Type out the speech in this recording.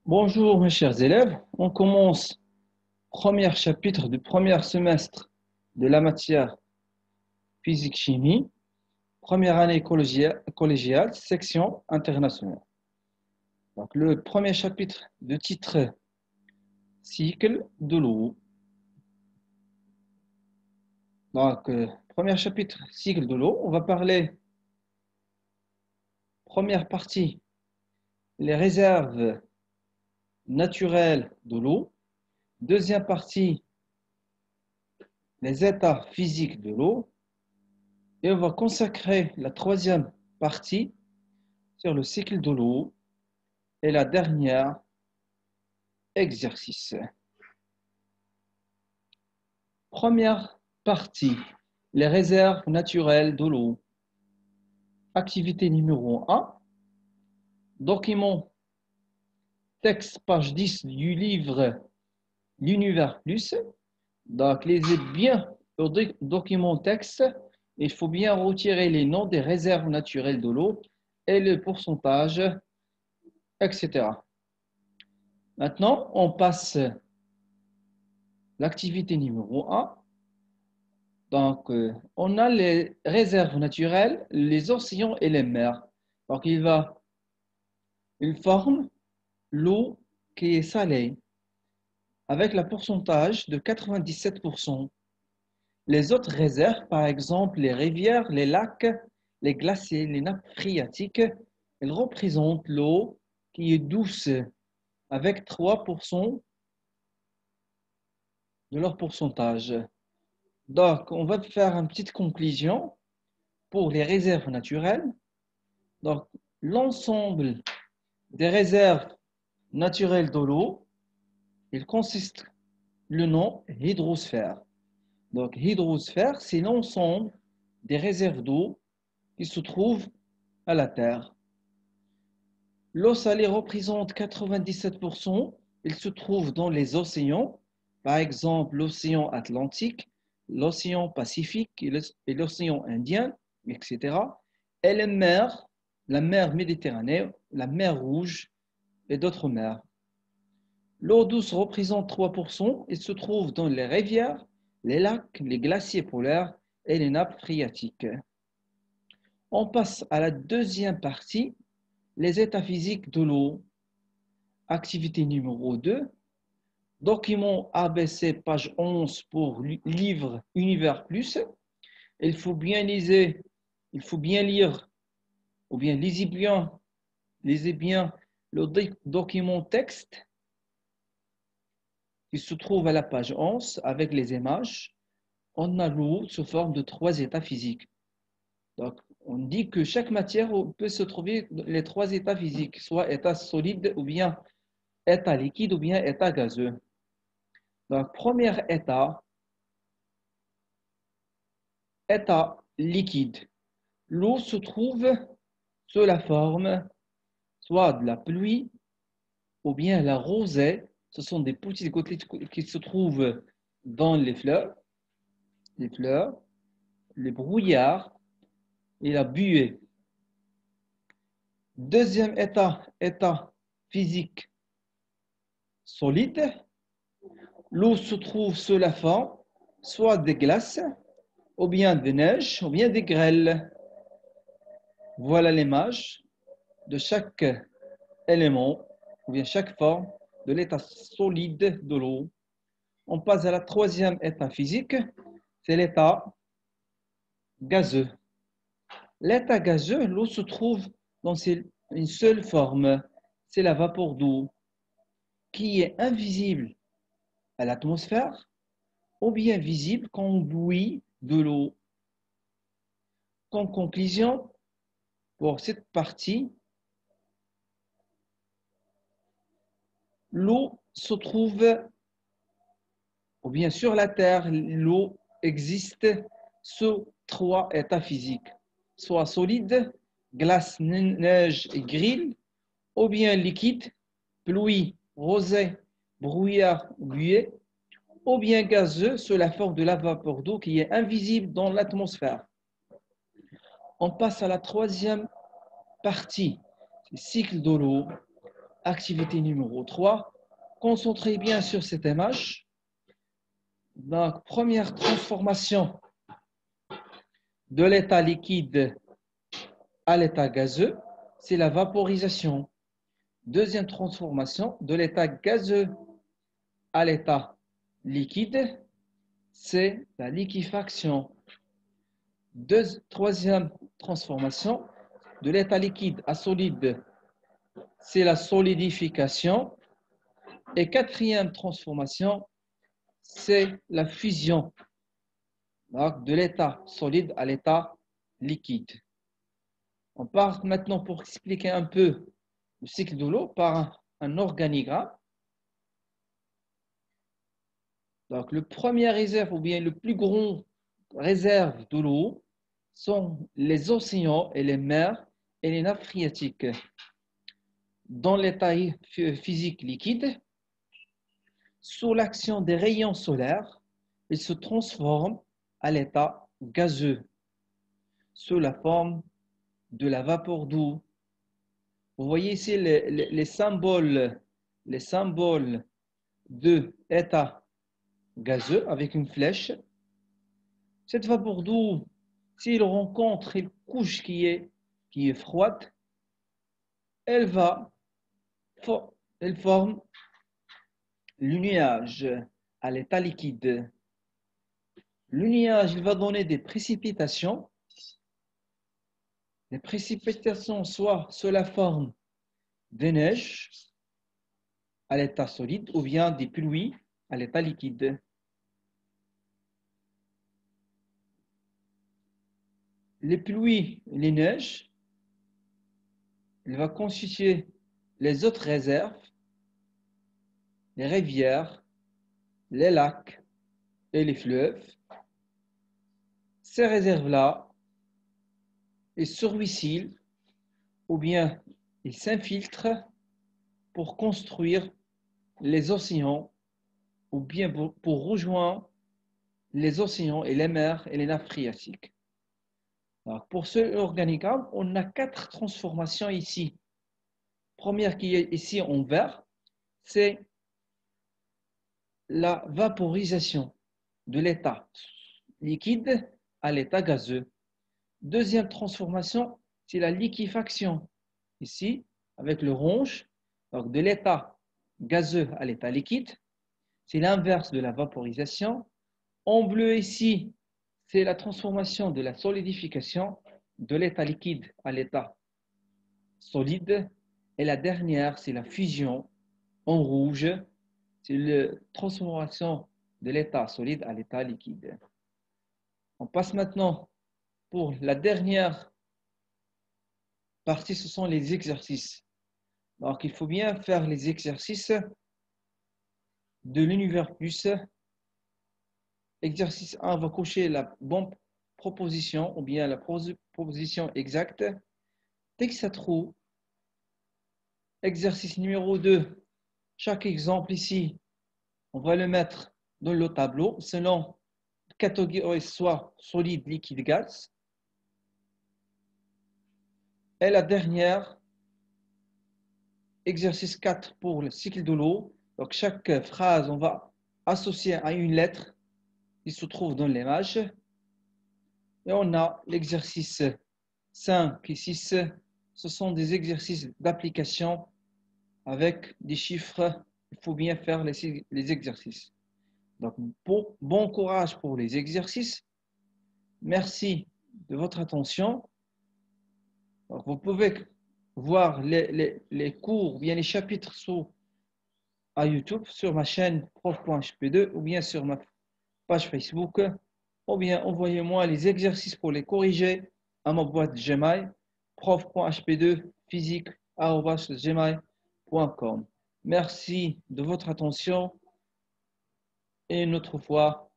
Bonjour mes chers élèves, on commence premier chapitre du premier semestre de la matière physique-chimie, première année collégiale, section internationale. Donc, le premier chapitre de titre cycle de l'eau. Donc, premier chapitre cycle de l'eau, on va parler première partie les réserves naturelles de l'eau, deuxième partie les états physiques de l'eau. Et on va consacrer la troisième partie sur le cycle de l'eau et la dernière exercice. Première partie, les réserves naturelles de l'eau. Activité numéro 1, document texte page 10 du livre L'univers plus. Donc, lisez bien le document texte. Il faut bien retirer les noms des réserves naturelles de l'eau et le pourcentage, etc. Maintenant, on passe l'activité numéro 1. Donc, on a les réserves naturelles, les océans et les mers. Donc, il forme l'eau qui est salée avec le pourcentage de 97%. Les autres réserves, par exemple les rivières, les lacs, les glaciers, les nappes phréatiques, elles représentent l'eau qui est douce avec 3% de leur pourcentage. Donc, on va faire une petite conclusion pour les réserves naturelles. Donc, l'ensemble des réserves naturelles de l'eau, il consiste le nom hydrosphère. Donc, hydrosphère, c'est l'ensemble des réserves d'eau qui se trouvent à la Terre. L'eau salée représente 97%. Il se trouve dans les océans, par exemple l'océan Atlantique, l'océan Pacifique et l'océan Indien, etc. Et les mers, la mer Méditerranée, la mer Rouge et d'autres mers. L'eau douce représente 3%. Il se trouve dans les rivières, les lacs, les glaciers polaires et les nappes phréatiques. On passe à la deuxième partie, les états physiques de l'eau. Activité numéro 2, document ABC, page 11 pour livre Univers Plus. Il faut bien lire, ou bien lisez bien le document texte qui se trouve à la page 11 avec les images. On a l'eau sous forme de 3 états physiques. Donc, on dit que chaque matière peut se trouver les 3 états physiques, soit état solide ou bien état liquide ou bien état gazeux. Donc, premier état liquide. L'eau se trouve sous la forme soit de la pluie ou bien la rosée. Ce sont des petites gouttelettes qui se trouvent dans les fleurs, les brouillards et la buée. Deuxième état physique solide. L'eau se trouve sous la forme soit des glaces, ou bien des neiges, ou bien des grêles. Voilà l'image de chaque élément, ou bien chaque forme de l'état solide de l'eau. On passe à la troisième état physique, c'est l'état gazeux. L'état gazeux, l'eau se trouve dans une seule forme, c'est la vapeur d'eau, qui est invisible à l'atmosphère, ou bien visible quand on bouillit de l'eau. En conclusion, pour cette partie, l'eau se trouve, ou bien sur la Terre, l'eau existe sous 3 états physiques, soit solide, glace, neige et grêle, ou bien liquide, pluie, rosée, brouillard, buée, ou bien gazeux sous la forme de la vapeur d'eau qui est invisible dans l'atmosphère. On passe à la troisième partie, le cycle de l'eau. activité numéro 3. Concentrez bien sur cette image. Donc, première transformation de l'état liquide à l'état gazeux, c'est la vaporisation. Deuxième transformation de l'état gazeux à l'état liquide, c'est la liquéfaction. Troisième transformation de l'état liquide à solide, c'est la solidification. Et quatrième transformation, c'est la fusion, donc de l'état solide à l'état liquide. On part maintenant pour expliquer un peu le cycle de l'eau par un organigramme. Donc, le premier réserve ou bien le plus grand réserve de l'eau sont les océans et les mers et les nappes phréatiques. Dans l'état physique liquide, sous l'action des rayons solaires, ils se transforment à l'état gazeux sous la forme de la vapeur d'eau. Vous voyez ici les symboles de état gazeux avec une flèche. Cette vapeur d'eau, s'il rencontre une couche qui est froide, elle forme le nuage à l'état liquide. Le nuage, il va donner des précipitations. Les précipitations soit sous la forme de neige à l'état solide ou bien des pluies à l'état liquide. Les pluies, les neiges, il va constituer les autres réserves, les rivières, les lacs et les fleuves. Ces réserves-là, ils se ruissellent ou bien ils s'infiltrent pour construire les océans ou bien pour rejoindre les océans et les mers et les nappes phréatiques. Alors, pour ce organigramme, on a 4 transformations ici. Première qui est ici en vert, c'est la vaporisation de l'état liquide à l'état gazeux. Deuxième transformation, c'est la liquéfaction. Ici, avec le rouge, donc de l'état gazeux à l'état liquide, c'est l'inverse de la vaporisation. En bleu ici, c'est la transformation de la solidification de l'état liquide à l'état solide. Et la dernière, c'est la fusion en rouge, c'est la transformation de l'état solide à l'état liquide. On passe maintenant pour la dernière partie, ce sont les exercices. Donc, il faut bien faire les exercices de l'univers plus. Exercice 1, on va cocher la bonne proposition ou bien la proposition exacte. Texte à trous. Exercice numéro 2, chaque exemple ici, on va le mettre dans le tableau selon catégorie soit solide, liquide, gaz. Et la dernière, exercice 4 pour le cycle de l'eau. Donc, chaque phrase, on va associer à une lettre qui se trouve dans l'image. Et on a l'exercice 5 et 6. Ce sont des exercices d'application avec des chiffres. Il faut bien faire les exercices. Donc, bon courage pour les exercices. Merci de votre attention. Donc, vous pouvez voir les cours, bien les chapitres à YouTube sur ma chaîne prof.hp2 ou bien sur ma page Facebook, ou bien envoyez-moi les exercices pour les corriger à ma boîte Gmail, prof.hp2 physique@gmail.com. Merci de votre attention et une autre fois.